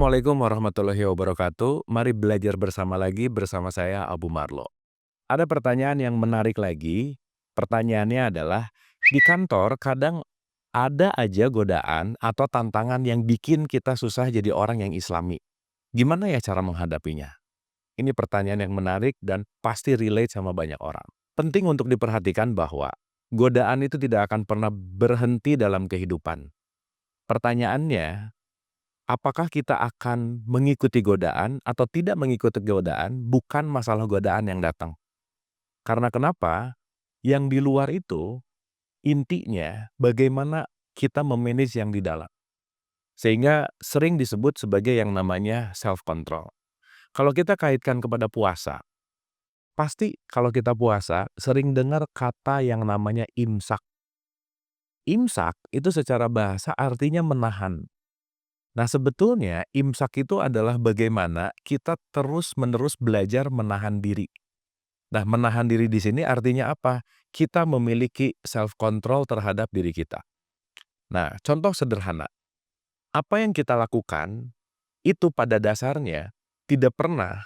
Assalamualaikum warahmatullahi wabarakatuh. Mari belajar bersama lagi bersama saya Abu Marlo. Ada pertanyaan yang menarik lagi. Pertanyaannya adalah, di kantor kadang ada aja godaan atau tantangan yang bikin kita susah jadi orang yang islami. Gimana ya cara menghadapinya? Ini pertanyaan yang menarik dan pasti relate sama banyak orang. Penting untuk diperhatikan bahwa godaan itu tidak akan pernah berhenti dalam kehidupan. Pertanyaannya, apakah kita akan mengikuti godaan atau tidak mengikuti godaan, bukan masalah godaan yang datang. Karena kenapa? Yang di luar itu, intinya bagaimana kita memanage yang di dalam. Sehingga sering disebut sebagai yang namanya self-control. Kalau kita kaitkan kepada puasa, pasti kalau kita puasa sering dengar kata yang namanya imsak. Imsak itu secara bahasa artinya menahan. Nah, sebetulnya imsak itu adalah bagaimana kita terus-menerus belajar menahan diri. Nah, menahan diri di sini artinya apa? Kita memiliki self control terhadap diri kita. Nah, contoh sederhana. Apa yang kita lakukan itu pada dasarnya tidak pernah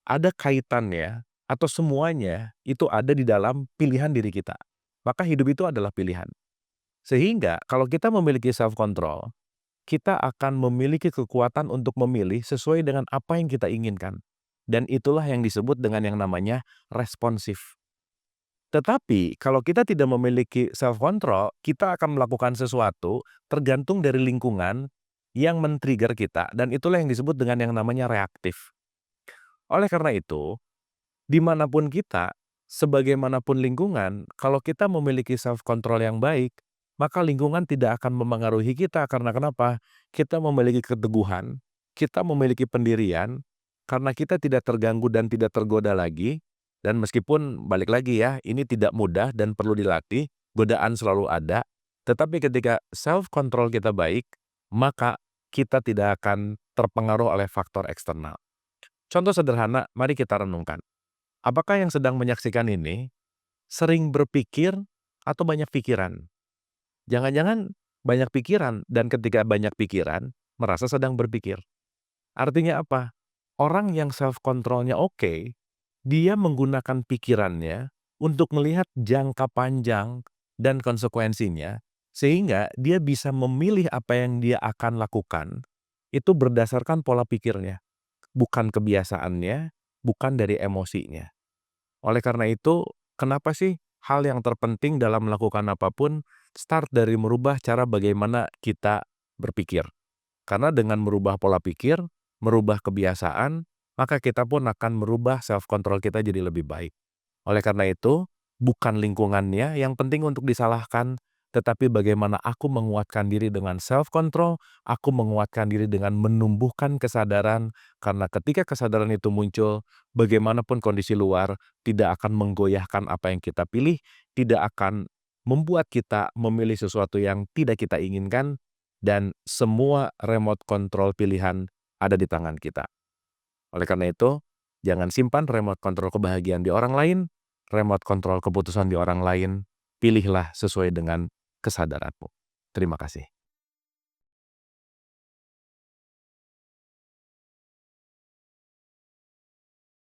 ada kaitannya atau semuanya itu ada di dalam pilihan diri kita. Maka hidup itu adalah pilihan. Sehingga kalau kita memiliki self control, kita akan memiliki kekuatan untuk memilih sesuai dengan apa yang kita inginkan. Dan itulah yang disebut dengan yang namanya responsif. Tetapi kalau kita tidak memiliki self-control, kita akan melakukan sesuatu tergantung dari lingkungan yang men-trigger kita. Dan itulah yang disebut dengan yang namanya reaktif. Oleh karena itu, dimanapun kita, sebagaimanapun lingkungan, kalau kita memiliki self-control yang baik, maka lingkungan tidak akan memengaruhi kita. Karena kenapa? Kita memiliki keteguhan, kita memiliki pendirian, karena kita tidak terganggu dan tidak tergoda lagi. Dan meskipun balik lagi ya, ini tidak mudah dan perlu dilatih, godaan selalu ada. Tetapi ketika self-control kita baik, maka kita tidak akan terpengaruh oleh faktor eksternal. Contoh sederhana, mari kita renungkan. Apakah yang sedang menyaksikan ini sering berpikir atau banyak pikiran? Jangan-jangan banyak pikiran dan ketika banyak pikiran merasa sedang berpikir. Artinya apa? Orang yang self controlnya oke, dia menggunakan pikirannya untuk melihat jangka panjang dan konsekuensinya sehingga dia bisa memilih apa yang dia akan lakukan itu berdasarkan pola pikirnya, bukan kebiasaannya, bukan dari emosinya. Oleh karena itu, kenapa sih hal yang terpenting dalam melakukan apapun, start dari merubah cara bagaimana kita berpikir. Karena dengan merubah pola pikir, merubah kebiasaan, maka kita pun akan merubah self-control kita jadi lebih baik. Oleh karena itu, bukan lingkungannya yang penting untuk disalahkan, tetapi bagaimana aku menguatkan diri dengan self-control, aku menguatkan diri dengan menumbuhkan kesadaran, karena ketika kesadaran itu muncul, bagaimanapun kondisi luar, tidak akan menggoyahkan apa yang kita pilih, tidak akan membuat kita memilih sesuatu yang tidak kita inginkan, dan semua remote control pilihan ada di tangan kita. Oleh karena itu, jangan simpan remote control kebahagiaan di orang lain, remote control keputusan di orang lain, pilihlah sesuai dengan kesadaranmu. Terima kasih.